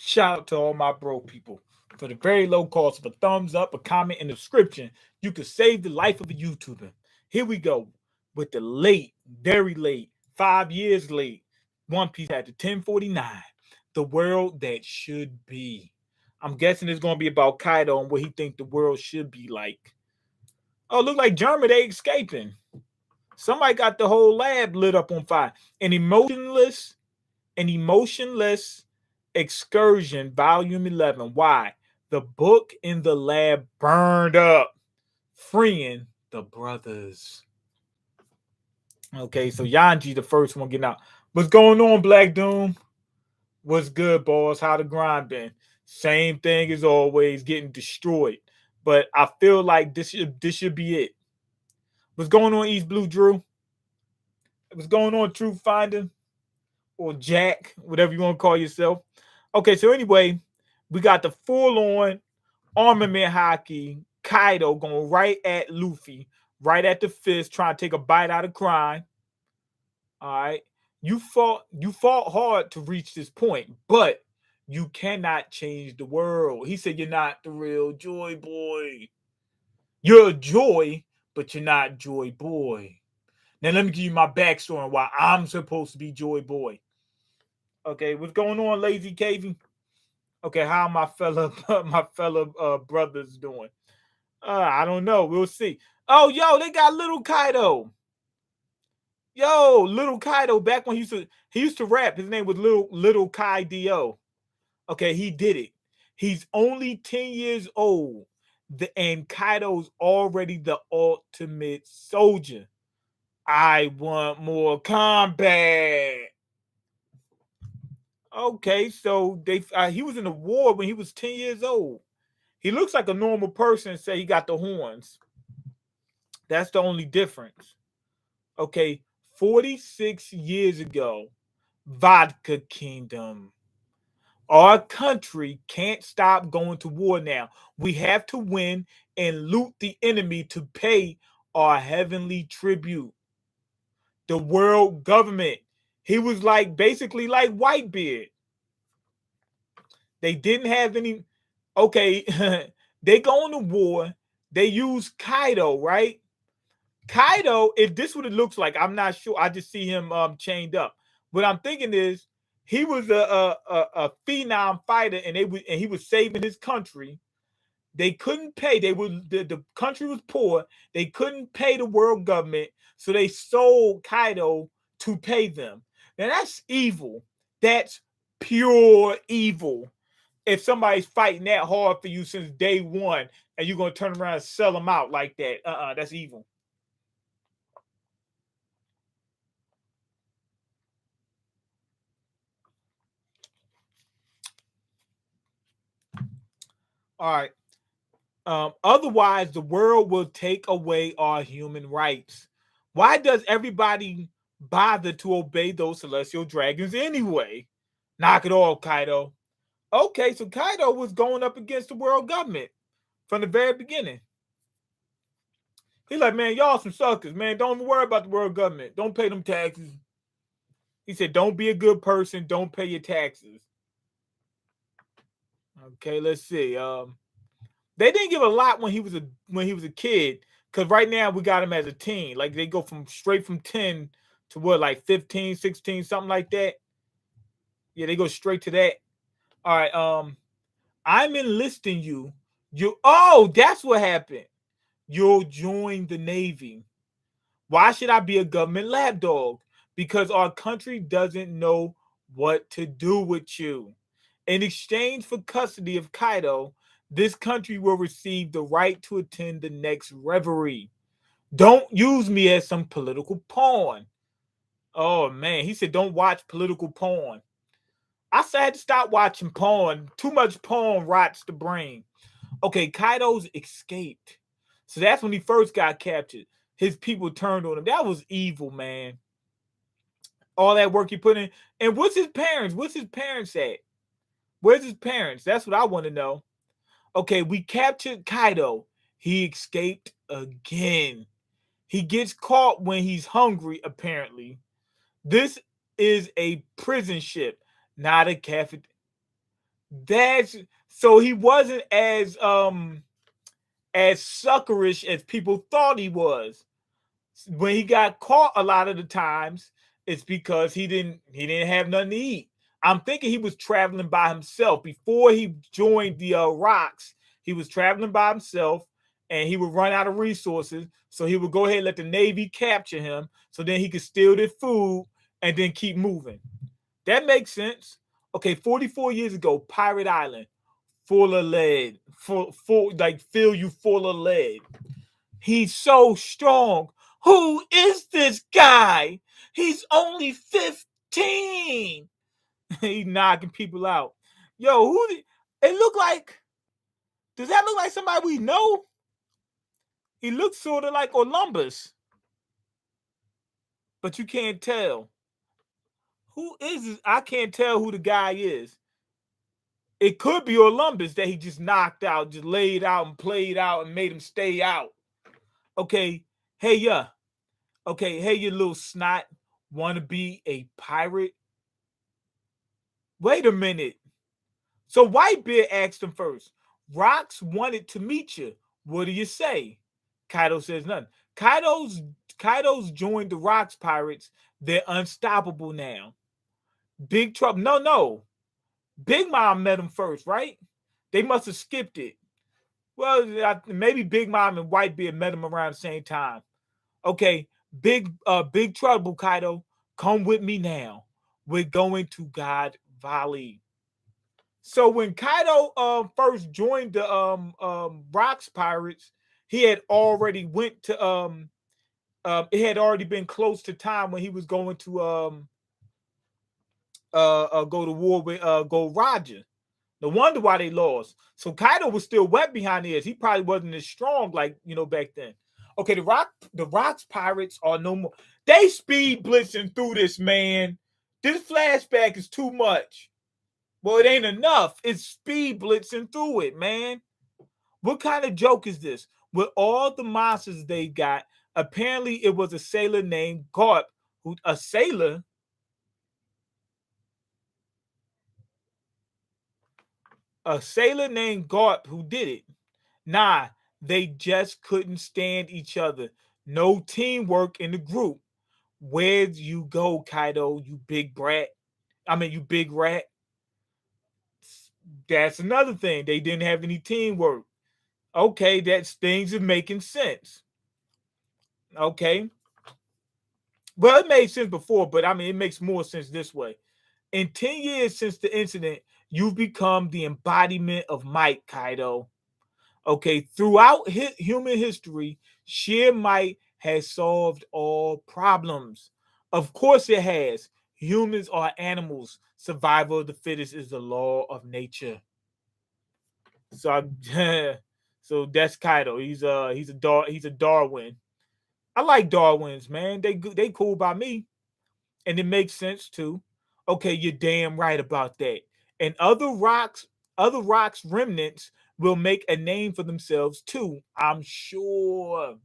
Shout out to all my broke people. For the very low cost of a thumbs up, a comment, and a description, you could save the life of a YouTuber. Here we go with the late, very late, 5 years late. One Piece had the 1049. The world that should be. I'm guessing it's gonna be about Kaido and what he think the world should be like. Oh, look like German, they escaping. Somebody got the whole lab lit up on fire. An emotionless excursion, volume 11. Why? The book in the lab burned up, freeing the brothers. Okay, so Yanji, the first one getting out. What's going on, Black Doom? What's good, boss? How the grind been? Same thing as always, getting destroyed. But I feel like this should be it. What's going on, East Blue Drew? What's going on, Truth Finder? Or Jack, whatever you want to call yourself. Okay, so anyway, we got the full-on armament hockey. Kaido going right at Luffy, right at the fist, trying to take a bite out of crime. All right, you fought hard to reach this point, but you cannot change the world. He said, "You're not the real Joy Boy. You're a Joy, but you're not Joy Boy." Now let me give you my backstory on why I'm supposed to be Joy Boy. Okay, what's going on, Lazy Caving? Okay, how my fellow brothers doing? I don't know. We'll see. Oh, yo, they got little Kaido. Yo, little Kaido back when he used to rap. His name was Little Kai Do. Okay, he did it. He's only 10 years old. And Kaido's already the ultimate soldier. I want more combat. Okay, so he was in the war when he was 10 years old. He looks like a normal person and say he got the horns. That's the only difference. Okay, 46 years ago, Vodka Kingdom. Our country can't stop going to war now. We have to win and loot the enemy to pay our heavenly tribute. The world government. He was like basically like Whitebeard. They didn't have any. Okay, they go into war. They use Kaido, right? Kaido, if this what it looks like, I'm not sure. I just see him chained up. What I'm thinking is he was a phenom fighter, and he was saving his country. They couldn't pay. The country was poor. They couldn't pay the world government, so they sold Kaido to pay them. Now that's evil. That's pure evil. If somebody's fighting that hard for you since day one, and you're gonna turn around and sell them out like that, that's evil. All right. Otherwise, the world will take away our human rights. Why does everybody bother to obey those celestial dragons anyway? Knock it off, Kaido. Okay, so Kaido was going up against the world government from the very beginning. He's like, man, y'all some suckers, man. Don't even worry about the world government. Don't pay them taxes. He said, don't be a good person. Don't pay your taxes. Okay, let's see. They didn't give a lot when he was a kid, because right now we got him as a teen. Like they go from straight from 10 to what, like 15, 16, something like that. Yeah, they go straight to that. All right. I'm enlisting you. That's what happened. You'll join the Navy. Why should I be a government lapdog? Because our country doesn't know what to do with you. In exchange for custody of Kaido, this country will receive the right to attend the next reverie. Don't use me as some political pawn. Oh man, he said don't watch political porn. I said I had to stop watching porn. Too much porn rots the brain. Okay, Kaido's escaped. So that's when he first got captured. His people turned on him. That was evil, man. All that work he put in. And what's his parents? What's his parents at? Where's his parents? That's what I want to know. Okay, we captured Kaido. He escaped again. He gets caught when he's hungry, apparently. This is a prison ship, not a cafeteria. That's so he wasn't as suckerish as people thought he was. When he got caught a lot of the times, it's because he didn't have nothing to eat. I'm thinking he was traveling by himself before he joined the rocks. He was traveling by himself, and he would run out of resources. So he would go ahead and let the Navy capture him, so then he could steal their food and then keep moving. That makes sense. Okay, 44 years ago, Pirate Island, full of lead, full like fill you full of lead. He's so strong. Who is this guy? He's only 15. He's knocking people out. Yo, it look like, does that look like somebody we know? He looks sort of like Olympus, but you can't tell. Who is this? I can't tell who the guy is. It could be Olympus that he just knocked out, just laid out and played out and made him stay out. Okay, hey, yeah. Okay, hey, you little snot. Want to be a pirate? Wait a minute. So Whitebeard asked him first. Rocks wanted to meet you. What do you say? Kaido says nothing. Kaido's joined the Rocks pirates. They're unstoppable now. Big Trouble. No. Big Mom met him first, right? They must have skipped it. Well, maybe Big Mom and Whitebeard met him around the same time. Okay, Big Trouble, Kaido. Come with me now. We're going to God Valley. So when Kaido first joined the Rocks Pirates, he had already went to it had already been close to time when he was going to go to war with Go Roger. No wonder why they lost. So Kaido was still wet behind the ears. He probably wasn't as strong like back then. Okay, the Rocks Pirates are no more. They speed blitzing through this, man. This flashback is too much. Well, it ain't enough. It's speed blitzing through it, man. What kind of joke is this? With all the monsters they got, apparently it was a sailor named Garp, a sailor named Garp who did it. Nah, they just couldn't stand each other. No teamwork in the group. Where'd you go, Kaido, you big brat? You big rat. That's another thing. They didn't have any teamwork. Okay, that's things are making sense. Okay. Well, it made sense before, but it makes more sense this way. In 10 years since the incident, you've become the embodiment of might, Kaido. Okay, throughout human history, sheer might has solved all problems. Of course, it has. Humans are animals. Survival of the fittest is the law of nature. So, so that's Kaido. He's a Darwin. I like Darwins, man. They cool by me, and it makes sense too. Okay, you're damn right about that. And other rocks remnants will make a name for themselves too. I'm sure.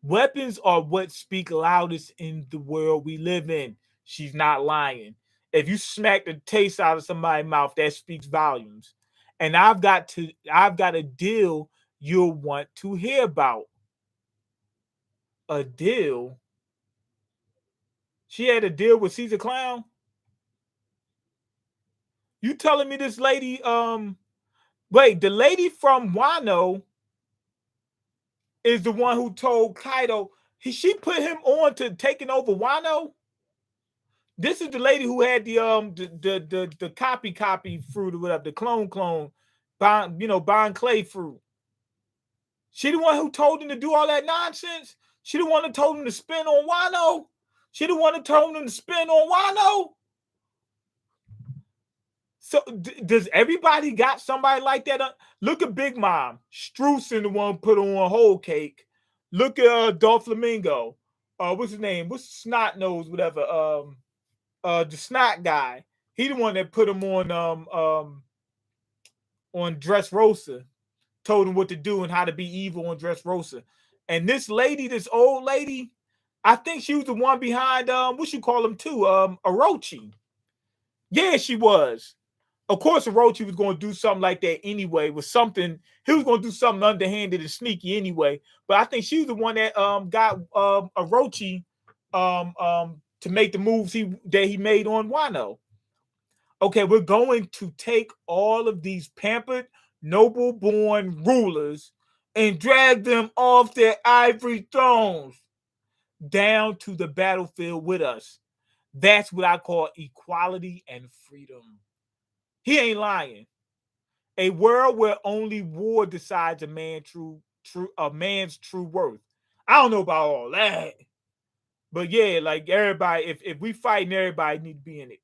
Weapons are what speak loudest in the world we live in. She's not lying. If you smack the taste out of somebody's mouth, that speaks volumes. And I've got a deal you'll want to hear about. A deal? She had a deal with Caesar Clown? You telling me this lady, wait, the lady from Wano is the one who told Kaido she put him on to taking over Wano? This is the lady who had the copy fruit or whatever, the clone, bond clay fruit. She the one who told him to do all that nonsense? She the one that told him to spin on Wano? She the one that told him to spin on Wano? So does everybody got somebody like that? Look at Big Mom. Strewson, the one put on whole cake. Look at Doflamingo. What's his name? What's Snot Nose? Whatever. The Snot guy. He the one that put him on Dressrosa. Told him what to do and how to be evil on Dressrosa. And this lady, this old lady, I think she was the one behind what you call him too, Orochi. Yeah, she was. Of course, Orochi was going to do something like that anyway. Was something he was going to do something underhanded and sneaky anyway. But I think she was the one that got Orochi to make the moves he made on Wano. Okay, we're going to take all of these pampered, noble-born rulers and drag them off their ivory thrones down to the battlefield with us. That's what I call equality and freedom. He ain't lying. A world where only war decides a man's true worth. I don't know about all that, but yeah, like everybody, if we fighting, everybody need to be in it.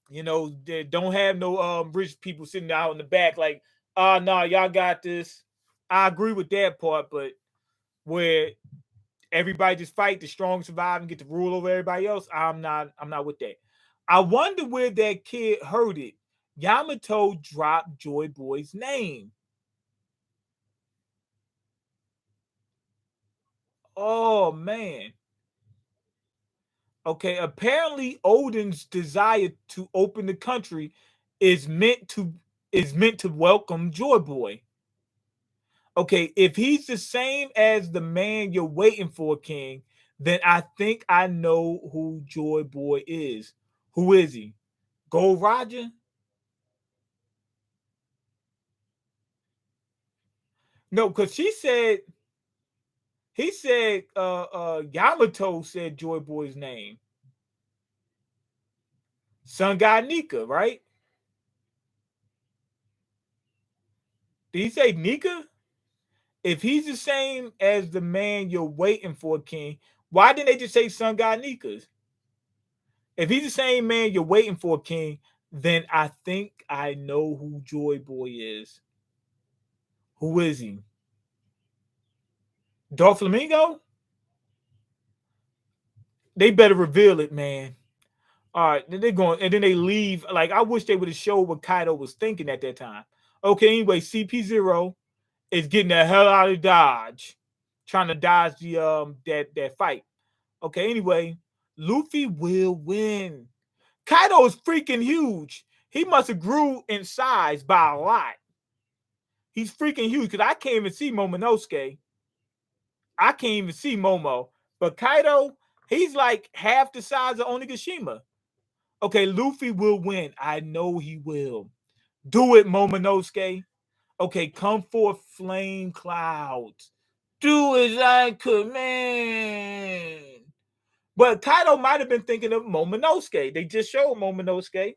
You know, they don't have no rich people sitting out in the back like, no, y'all got this. I agree with that part, but where everybody just fight, the strong survive and get to rule over everybody else, I'm not with that. I wonder where that kid heard it. Yamato dropped Joy Boy's name. Oh man. Okay, apparently Odin's desire to open the country is meant to welcome Joy Boy. Okay, if he's the same as the man you're waiting for, King, then I think I know who Joy Boy is. Who is he? Gold Roger? No, because he said Yamato said Joy Boy's name. Sun God Nika, right? Did he say Nika? If he's the same as the man you're waiting for, King, why didn't they just say Sun God Nika's? If he's the same man you're waiting for, King, then I think I know who Joy Boy is. Who is he? Doflamingo? They better reveal it, man. All right, then they're going, and then they leave. Like, I wish they would have showed what Kaido was thinking at that time. Okay, anyway, CP0 is getting the hell out of Dodge, trying to dodge the that fight. Okay, anyway, Luffy will win. Kaido is freaking huge. He must have grew in size by a lot. He's freaking huge because I can't even see Momonosuke. I can't even see Momo. But Kaido, he's like half the size of Onigashima. Okay, Luffy will win. I know he will. Do it, Momonosuke. Okay, come forth, flame clouds. Do as I command. But Kaido might have been thinking of Momonosuke. They just showed Momonosuke.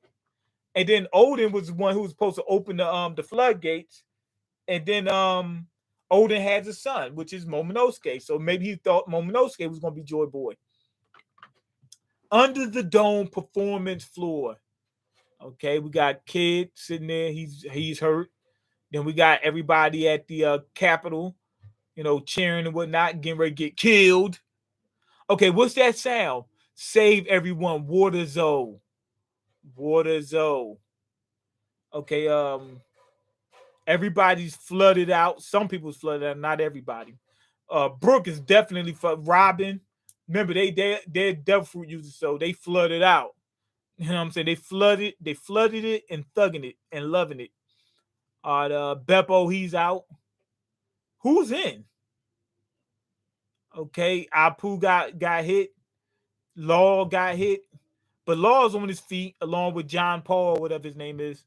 And then Odin was the one who was supposed to open the floodgates. And then Odin has a son, which is Momonosuke. So maybe he thought Momonosuke was going to be Joy Boy. Under the dome performance floor. Okay, we got Kid sitting there. He's hurt. Then we got everybody at the Capitol, cheering and whatnot, getting ready to get killed. Okay, what's that sound? Save everyone, Water Zoe. Water Zoe. Okay, everybody's flooded out. Some people's flooded out, not everybody. Brooke is definitely Robin. Remember, they're devil fruit users, so they flooded out. You know what I'm saying? They flooded it and thugging it and loving it. Beppo, he's out. Who's in? Okay, Apu got hit. Law got hit. But Law's on his feet along with John Paul, whatever his name is.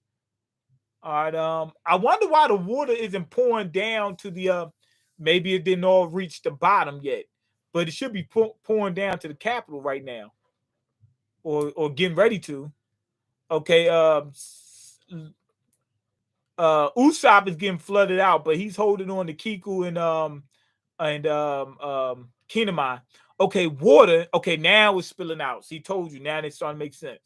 All right. I wonder why the water isn't pouring down to the maybe it didn't all reach the bottom yet. But it should be pouring down to the capital right now. Or getting ready to. Okay, Usopp is getting flooded out, but he's holding on to Kiku and Kinemon. Okay, water. Okay, now it's spilling out. See, told you. Now it's starting to make sense.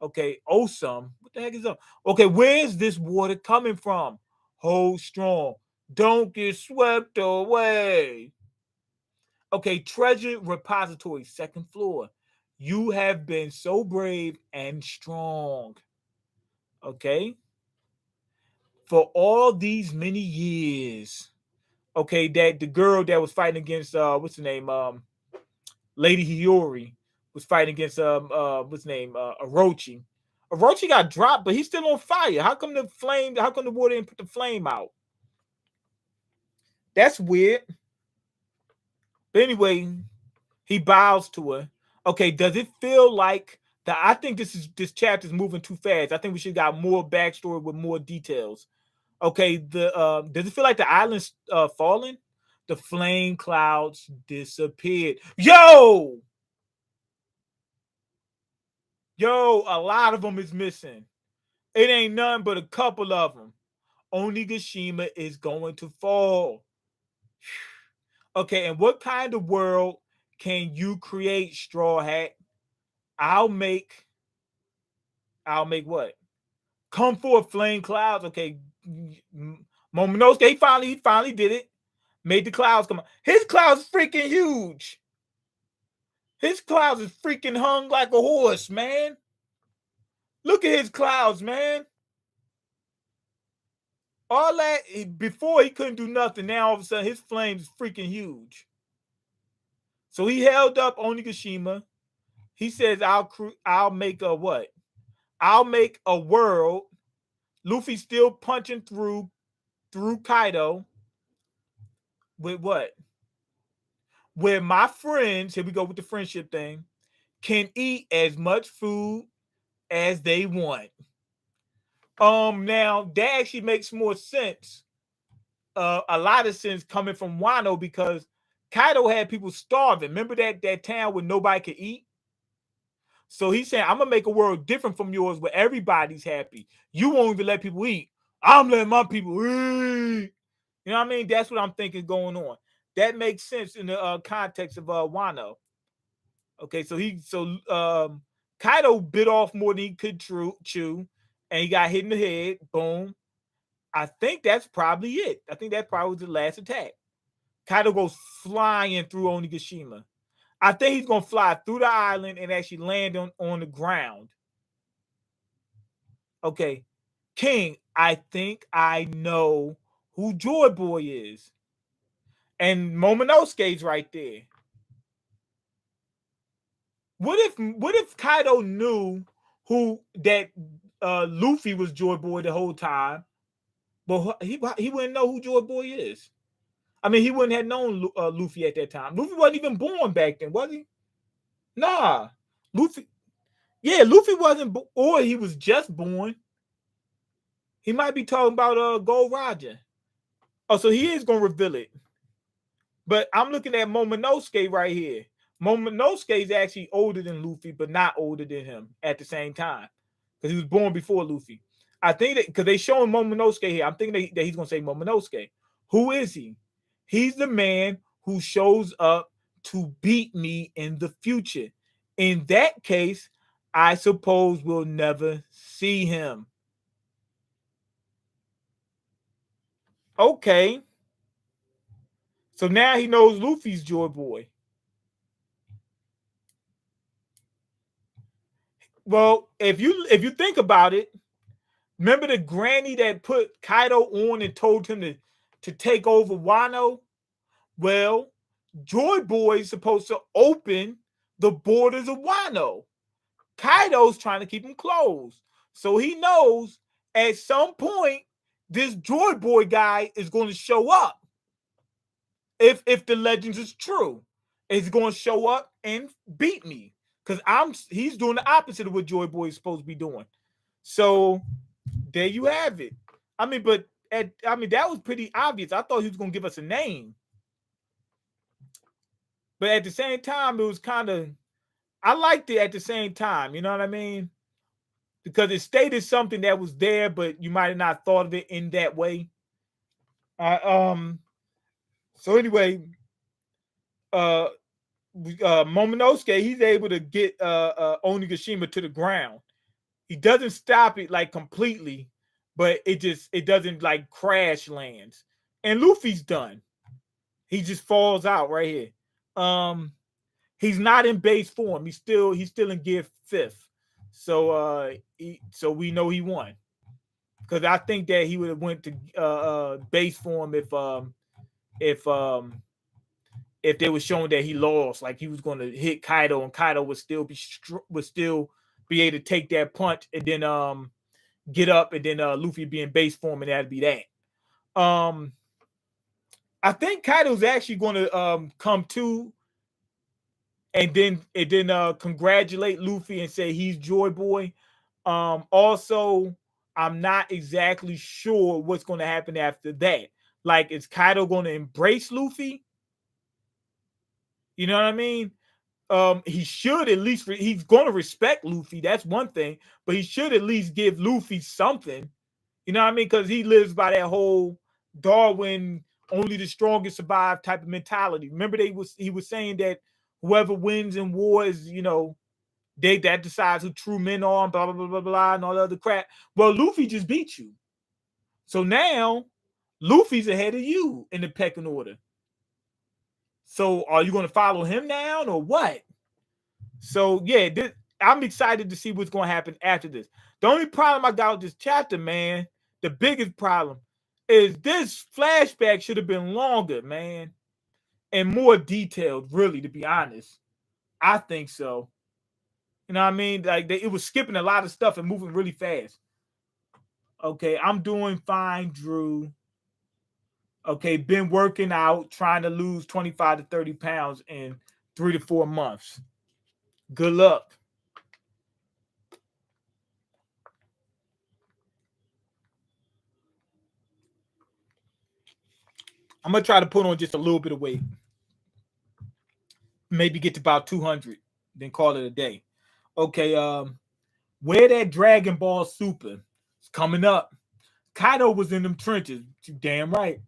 Okay, Osum. What the heck is up? Okay, where's this water coming from? Hold strong. Don't get swept away. Okay, treasure repository, second floor. You have been so brave and strong. Okay. For all these many years. Okay, that the girl that was fighting against what's the name? Lady Hiyori was fighting against what's the name? Orochi. Orochi got dropped, but he's still on fire. How come the flame? How come the water didn't put the flame out? That's weird. But anyway, he bows to her. Okay, does it feel like that? I think this chapter is moving too fast. I think we should got more backstory with more details. Okay, does it feel like the island's falling? The flame clouds disappeared. Yo, a lot of them is missing. It ain't none but a couple of them. Onigashima is going to fall. Okay, and what kind of world can you create, Straw Hat? I'll make what? Come forth, flame clouds. Okay, Momonosuke, he finally did it. Made the clouds come out. His clouds freaking huge. His clouds is freaking hung like a horse, man. Look at his clouds, man. All that before he couldn't do nothing. Now all of a sudden his flames is freaking huge. So he held up Onigashima. He says, "I'll make a what? I'll make a world." Luffy still punching through Kaido with what? Where my friends, here we go with the friendship thing, can eat as much food as they want. Now that actually makes more sense. A lot of sense coming from Wano because Kaido had people starving. Remember that town where nobody could eat? So he's saying, I'm gonna make a world different from yours where everybody's happy. You won't even let people eat. I'm letting my people eat. You know what I mean? That's what I'm thinking going on. That makes sense in the context of Wano. Okay, so Kaido bit off more than he could chew, and he got hit in the head. Boom. I think that's probably it. I think that probably was the last attack. Kaido goes flying through Onigashima. I think he's gonna fly through the island and actually land on the ground. Okay, King, I think I know who Joy Boy is. And Momonosuke's right there. What if Kaido knew who that Luffy was Joy Boy the whole time, but he wouldn't know who Joy Boy is? I mean, he wouldn't have known Luffy at that time. Luffy wasn't even born back then, was he? Nah, Luffy. Yeah, Luffy wasn't, or he was just born. He might be talking about Gold Roger. Oh, so he is gonna reveal it. But I'm looking at Momonosuke right here. Momonosuke is actually older than Luffy, but not older than him at the same time because he was born before Luffy. I think that because they showing Momonosuke here, I'm thinking that he's gonna say Momonosuke. Who is he? He's the man who shows up to beat me in the future. In that case, I suppose we'll never see him. Okay. So now he knows Luffy's Joy Boy. Well, if you think about it, remember the granny that put Kaido on and told him to take over Wano? Well, Joy Boy is supposed to open the borders of Wano. Kaido's trying to keep him closed. So he knows at some point this Joy Boy guy is going to show up. If the legends is true, is going to show up and beat me because he's doing the opposite of what Joy Boy is supposed to be doing. So there you have it. I mean, that was pretty obvious. I thought he was going to give us a name, but at the same time, it was kind of, I liked it at the same time. You know what I mean? Because it stated something that was there, but you might have not thought of it in that way. So anyway, Momonosuke, he's able to get Onigashima to the ground. He doesn't stop it like completely, but it doesn't like crash lands. And Luffy's done. He just falls out right here. He's not in base form. He's still in gear 5th. So so we know he won. Because I think that he would have went to base form if they were showing that he lost, like he was going to hit Kaido and Kaido would still be able to take that punch and then get up, and then Luffy be in base form, and that'd be that. I think Kaido's actually going to come to, and then congratulate Luffy and say he's Joy Boy. Also, I'm not exactly sure what's going to happen after that. Like, is Kaido going to embrace Luffy? You know what I mean? He should at least he's going to respect Luffy. That's one thing, but he should at least give Luffy something. You know what I mean? Because he lives by that whole Darwin, only the strongest survive type of mentality. Remember, he was saying that whoever wins in war is, that decides who true men are, and blah blah blah blah blah, and all the other crap. Well, Luffy just beat you, so now Luffy's ahead of you in the pecking order. So, are you going to follow him now, or what? So, yeah, I'm excited to see what's going to happen after this. The only problem I got with this chapter, man, the biggest problem, is this flashback should have been longer, man, and more detailed, really, to be honest. I think so. You know what I mean? Like, it was skipping a lot of stuff and moving really fast. Okay, I'm doing fine, Drew. Okay, been working out, trying to lose 25 to 30 pounds in 3 to 4 months. Good luck. I'm going to try to put on just a little bit of weight. Maybe get to about 200, then call it a day. Okay, where that Dragon Ball Super is coming up. Kaido was in them trenches. You damn right.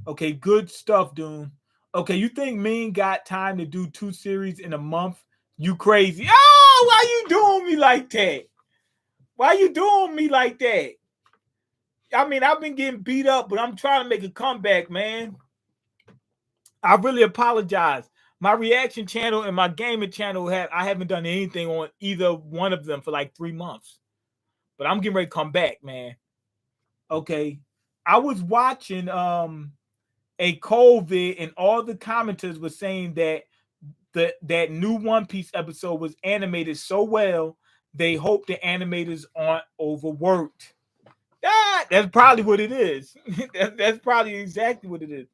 Okay, good stuff, Doom. Okay, you think Mean got time to do 2 series in a month? You crazy. Oh, why you doing me like that? Why you doing me like that? I mean, I've been getting beat up, but I'm trying to make a comeback, man. I really apologize. My reaction channel and my gaming channel I haven't done anything on either one of them for like 3 months. But I'm getting ready to come back, man. Okay. I was watching a COVID, and all the commenters were saying that that new One Piece episode was animated so well, they hope the animators aren't overworked. That's probably what it is. That's probably exactly what it is.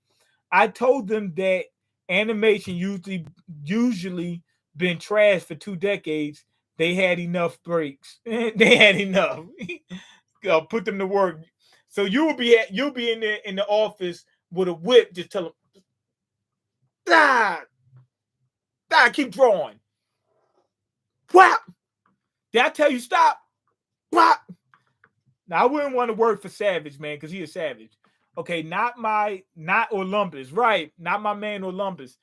I told them that animation usually been trashed for 2 decades. They had enough breaks. They had enough. Put them to work. So you'll be in there in the office with a whip, just tell them, keep drawing. Whap! Did I tell you stop? Whap! Now I wouldn't want to work for Savage, man, because he's a savage. Okay, not Olympus, right? Not my man Olympus.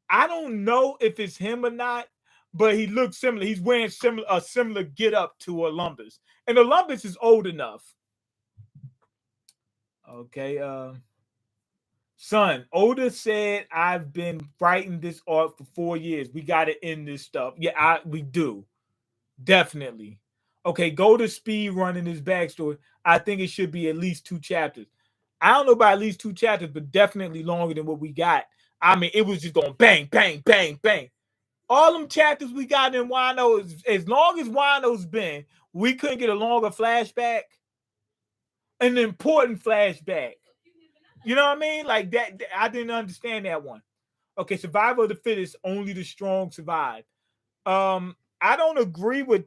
I don't know if it's him or not, but he looks similar. He's wearing a similar get up to Olympus, and Olympus is old enough. Okay, son, Oda said I've been writing this art for 4 years. We got to end this stuff. Yeah, we do, definitely. Okay, go to speed running his backstory. I think it should be at least 2 chapters. I don't know about at least 2 chapters, but definitely longer than what we got. I mean, it was just going bang, bang, bang, bang. All them chapters we got in Wano, as long as Wano's been, we couldn't get a longer flashback, an important flashback. You know what I mean? Like that, I didn't understand that one. Okay, survival of the fittest, only the strong survive. I don't agree with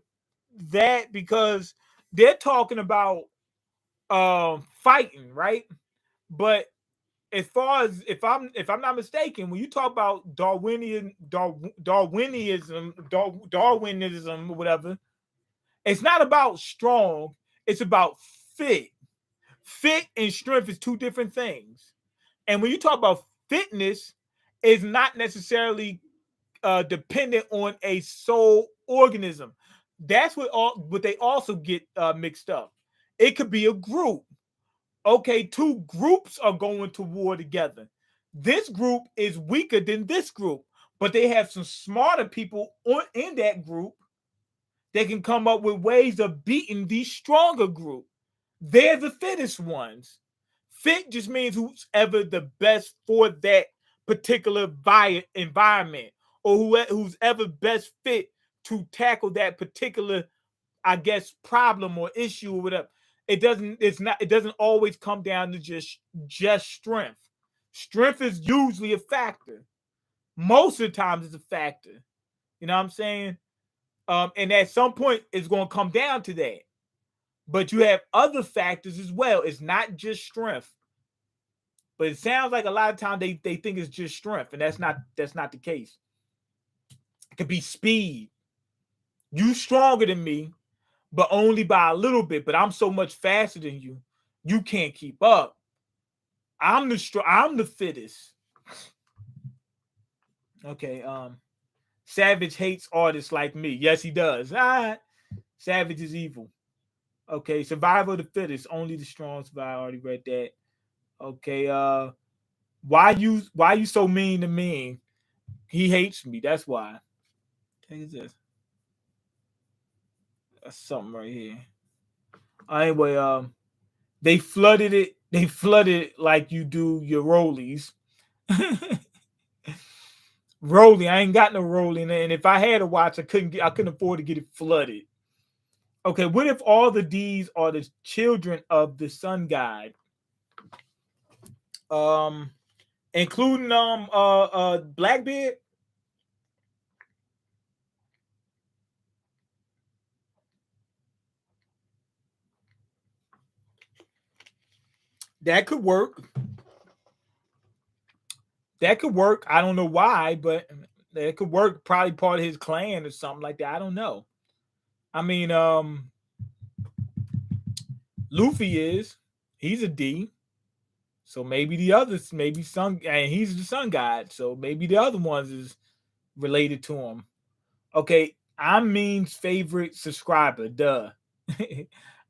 that, because they're talking about fighting, right? But as far as if I'm not mistaken, when you talk about Darwinism, or whatever, it's not about strong, it's about fit. Fit and strength is 2 different things. And when you talk about fitness, it's not necessarily dependent on a sole organism. That's what they also get mixed up. It could be a group. Okay, 2 groups are going to war together. This group is weaker than this group, but they have some smarter people in that group. They can come up with ways of beating the stronger group. They're the fittest ones. Fit just means who's ever the best for that particular environment, or who's ever best fit to tackle that particular I guess, problem or issue or whatever. It doesn't always come down to just strength. Strength is usually a factor. Most of the times it's a factor. You know what I'm saying? And at some point it's going to come down to that. But you have other factors as well. It's not just strength. But it sounds like a lot of times they think it's just strength, and that's not the case. It could be speed. You stronger than me, but only by a little bit. But I'm so much faster than you, you can't keep up. I'm the fittest. Okay. Savage hates artists like me. Yes, he does. Savage is evil. Okay. Survival of the fittest. Only the strong survive. I already read that. Okay. Why you so mean to me? He hates me. That's why. What is this? That's something right here. Anyway, they flooded it. They flooded it like you do your rollies. Rolly, I ain't got no rolling, and if I had a watch, I couldn't afford to get it flooded. Okay, what if all the D's are the children of the sun god? Um, including Blackbeard. That could work. That could work. I don't know why, but that could work. Probably part of his clan or something like that. I don't know. I mean, Luffy is. He's a D. So maybe the others, maybe sun, and he's the sun god. So maybe the other ones is related to him. Okay, I'm Mean's favorite subscriber. Duh.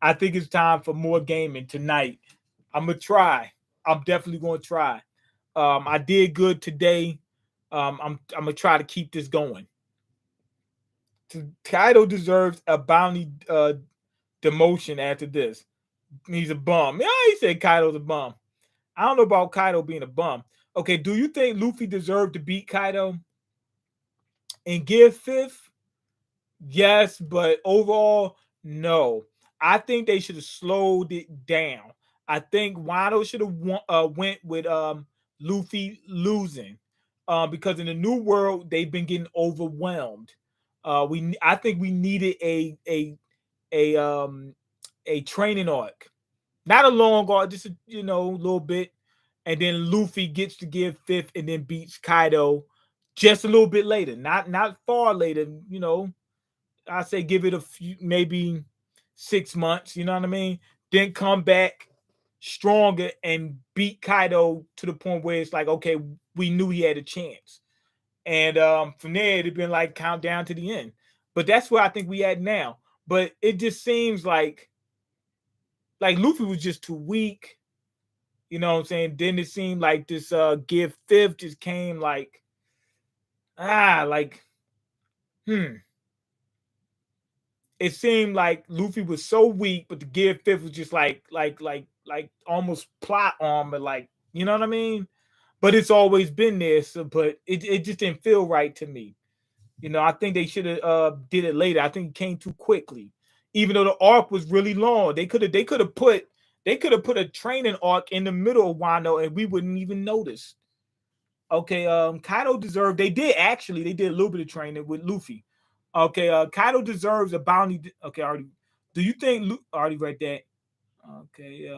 I think it's time for more gaming tonight. I'm gonna try. I'm definitely gonna try. I did good today. I'm gonna try to keep this going. Kaido deserves a bounty demotion after this. He's a bum. Yeah, he said Kaido's a bum. I don't know about Kaido being a bum. Okay, do you think Luffy deserved to beat Kaido and give fifth? Yes, but overall, no. I think they should have slowed it down. I think Wano should have went with Luffy losing, because in the new world they've been getting overwhelmed. I think we needed a a training arc, not a long arc, just a little bit, and then Luffy gets to give fifth and then beats Kaido just a little bit later, not far later. I say give it a few, maybe 6 months. You know what I mean? Then come back stronger and beat Kaido to the point where it's like, okay, we knew he had a chance. And from there, it'd been like count down to the end. But that's where I think we at now. But it just seems like Luffy was just too weak. You know what I'm saying? Then it seemed like this give fifth just came like hmm. It seemed like Luffy was so weak, but the give fifth was just like almost plot armor, like, you know what I mean? But it's always been there. So, but it just didn't feel right to me. I think they should have did it later. I think it came too quickly. Even though the arc was really long, they could have put a training arc in the middle of Wano and we wouldn't even notice. Okay, Kaido deserved. They did a little bit of training with Luffy. Okay, Kaido deserves a bounty. Okay, already. Do you think I already read that? Okay,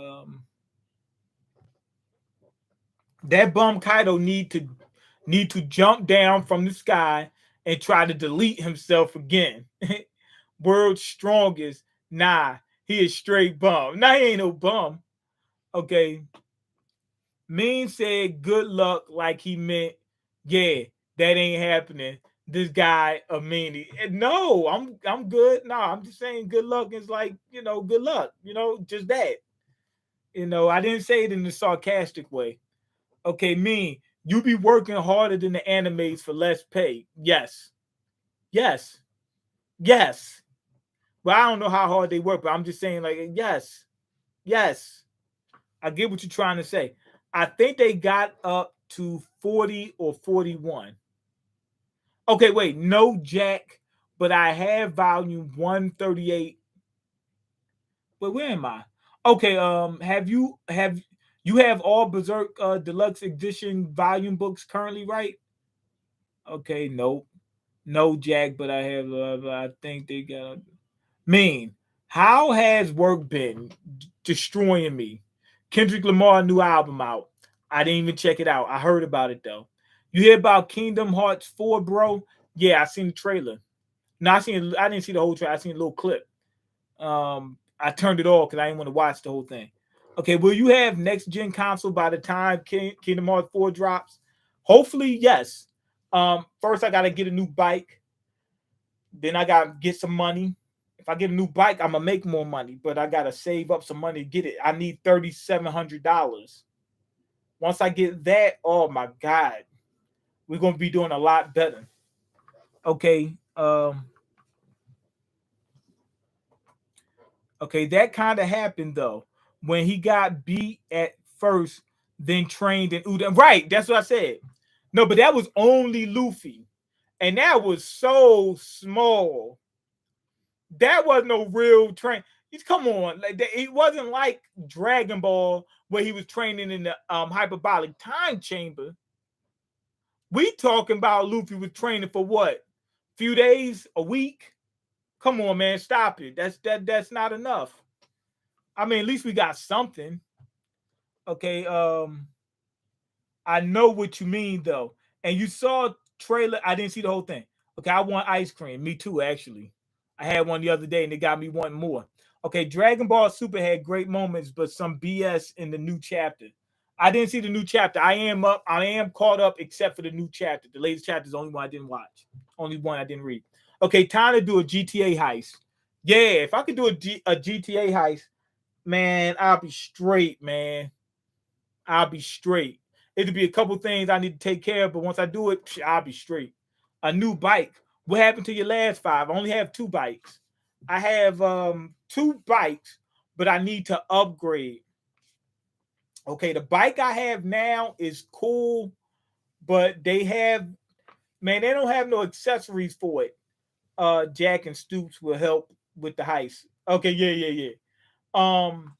that bum Kaido need to jump down from the sky and try to delete himself again. World's strongest. Nah, he is straight bum. Nah, he ain't no bum. Okay. Mean said good luck like he meant, yeah, that ain't happening. This guy a meanie. No, I'm good. No, I'm just saying good luck is like, good luck. Just that. I didn't say it in the sarcastic way. Okay, Mean, you be working harder than the animes for less pay. Yes. Yes. Yes. Well, I don't know how hard they work, but I'm just saying, like, yes. Yes. I get what you're trying to say. I think they got up to 40 or 41. Okay, wait, no Jack, but I have volume 138 But where am I? Okay, have all Berserk Deluxe Edition volume books currently, right? Okay, nope. No, Jack, but I have. I think they got. Mean, how has work been destroying me? Kendrick Lamar new album out. I didn't even check it out. I heard about it though. You hear about Kingdom Hearts 4, bro? Yeah, I seen the trailer. No, I didn't see the whole trailer. I seen a little clip. I turned it off because I didn't want to watch the whole thing. Okay, will you have next gen console by the time Kingdom Hearts 4 drops? Hopefully, yes. First I gotta get a new bike. Then I gotta get some money. If I get a new bike, I'm gonna make more money, but I gotta save up some money to get it. I need $3,700. Once I get that, oh my god, we're gonna be doing a lot better. Okay. Okay, that kind of happened though. When he got beat at first, then trained in Udon. Right, that's what I said. No, but that was only Luffy. And that was so small. That was no real train. Come on, like it wasn't like Dragon Ball where he was training in the hyperbolic time chamber. We talking about Luffy was training for what? Few days, a week? Come on, man, stop it. That's not enough. I mean, at least we got something. Okay, I know what you mean though. And you saw trailer. I didn't see the whole thing. Okay, I want ice cream. Me too, actually. I had one the other day and it got me wanting more. Okay, Dragon Ball Super had great moments, but some BS in the new chapter. I didn't see the new chapter. I am caught up except for the new chapter. The latest chapter is the only one I didn't watch. Only one I didn't read. Okay, time to do a GTA heist. Yeah, if I could do a GTA heist, man, I'll be straight, man. I'll be straight. It'll be a couple things I need to take care of, but once I do it, I'll be straight. A new bike. What happened to your last five? I only have two bikes. I have two bikes, but I need to upgrade. Okay, the bike I have now is cool, but they don't have no accessories for it. Jack and Stoops will help with the heist. Okay, yeah. Um,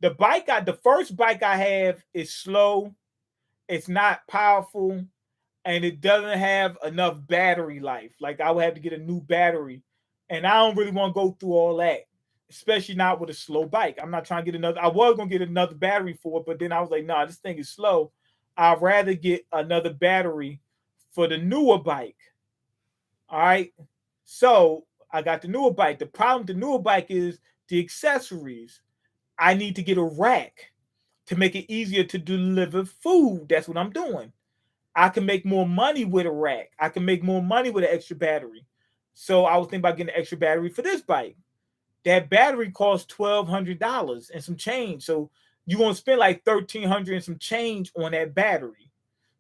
the first bike I have is slow. It's not powerful, and it doesn't have enough battery life. Like I would have to get a new battery, and I don't really want to go through all that, especially not with a slow bike. I'm not trying to get another. I was gonna get another battery for it, but then I was like, nah, this thing is slow. I'd rather get another battery for the newer bike. All right. So I got the newer bike. The problem with the newer bike is the accessories. I need to get a rack to make it easier to deliver food. That's what I'm doing. I can make more money with a rack. I can make more money with an extra battery. So I was thinking about getting an extra battery for this bike. That battery costs $1,200 and some change. So you're gonna spend like $1,300 and some change on that battery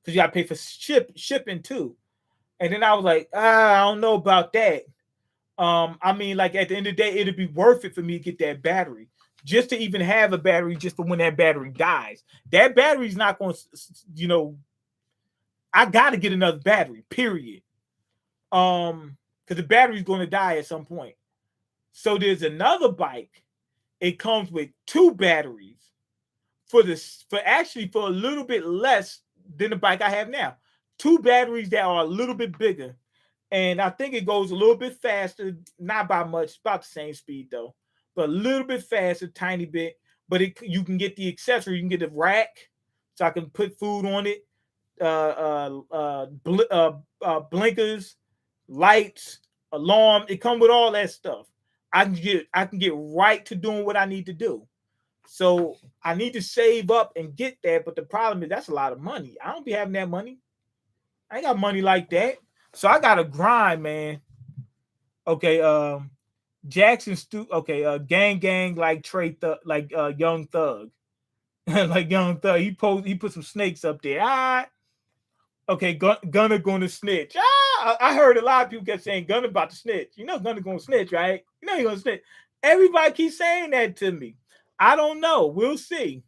because you gotta pay for shipping too. And then I was like, I don't know about that. I mean, like at the end of the day, it'd be worth it for me to get that battery just to even have a battery just for when that battery dies. That battery's not going to, I got to get another battery, period. Because the battery's going to die at some point. So there's another bike. It comes with two batteries for a little bit less than the bike I have now. Two batteries that are a little bit bigger. And I think it goes a little bit faster, not by much, about the same speed though, but a little bit faster, tiny bit. But you can get the accessory, you can get a rack, so I can put food on it, blinkers, lights, alarm. It comes with all that stuff. I can get right to doing what I need to do. So I need to save up and get that. But the problem is that's a lot of money. I don't be having that money. I ain't got money like that. So I gotta grind, man. Okay, Jackson okay, gang like Young Thug. Like Young Thug. He put some snakes up there. All right. Okay, Gunner gonna snitch. I heard a lot of people kept saying Gunner about to snitch. You know Gunner gonna snitch, right? You know he gonna snitch. Everybody keeps saying that to me. I don't know. We'll see.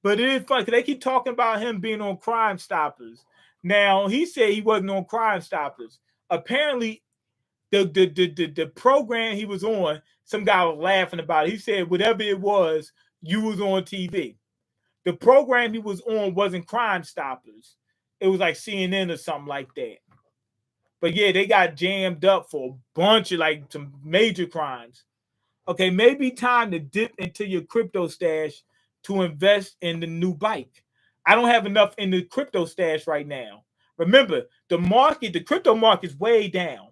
But it is funny because they keep talking about him being on Crime Stoppers. Now he said he wasn't on Crime Stoppers. Apparently, the program he was on some guy was laughing about it. He said whatever it was, you was on TV. The program he was on wasn't Crime Stoppers. It was like CNN or something like that. But yeah, they got jammed up for a bunch of like some major crimes. Okay, maybe time to dip into your crypto stash to invest in the new bike. I don't have enough in the crypto stash right now. Remember, the crypto market's way down.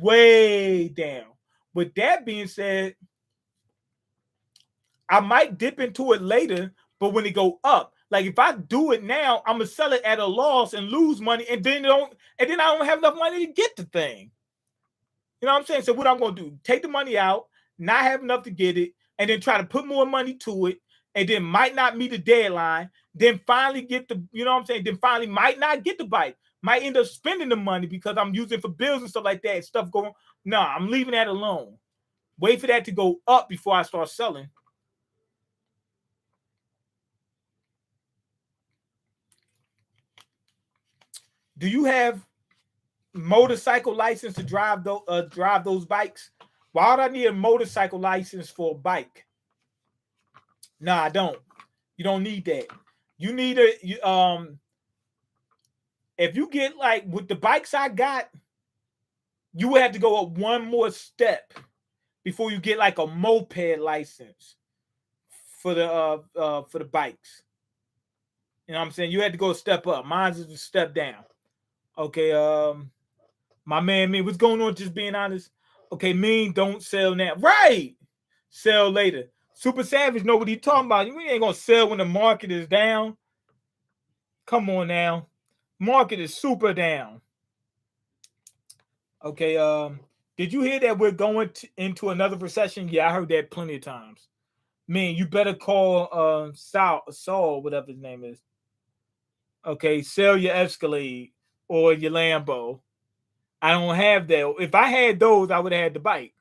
Way down. With that being said, I might dip into it later, but when it go up, like if I do it now, I'm gonna sell it at a loss and lose money, and then I don't have enough money to get the thing. You know what I'm saying? So what I'm gonna do? Take the money out, not have enough to get it, and then try to put more money to it, and then might not meet the deadline. Then finally get the, you know what I'm saying? Then finally might not get the bike. Might end up spending the money because I'm using it for bills and stuff like that. Stuff going. No, I'm leaving that alone. Wait for that to go up before I start selling. Do you have motorcycle license to drive those bikes? Why would I need a motorcycle license for a bike? No, I don't. You don't need that. You need if you get like with the bikes I got, you would have to go up one more step before you get like a moped license for the bikes. You know what I'm saying? You had to go a step up. Mine's is a step down. Okay, my man, me, what's going on? Just being honest. Okay, Mean, don't sell now. Right. Sell later. Super Savage know what he talking about. We ain't gonna sell when the market is down. Come on now. Market is super down. Okay, did you hear that we're going into another recession? Yeah, I heard that plenty of times. Man, you better call Saul, whatever his name is. Okay, sell your Escalade or your Lambo. I don't have that. If I had those, I would have had the bike.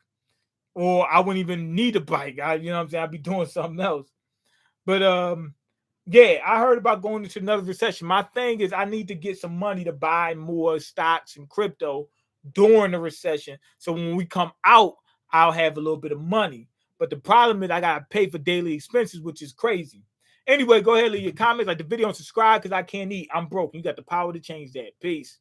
Or I wouldn't even need a bike. You know what I'm saying? I'd be doing something else. But yeah, I heard about going into another recession. My thing is I need to get some money to buy more stocks and crypto during the recession. So when we come out, I'll have a little bit of money. But the problem is I gotta pay for daily expenses, which is crazy. Anyway, go ahead and leave your comments, like the video, and subscribe because I can't eat. I'm broke. You got the power to change that. Peace.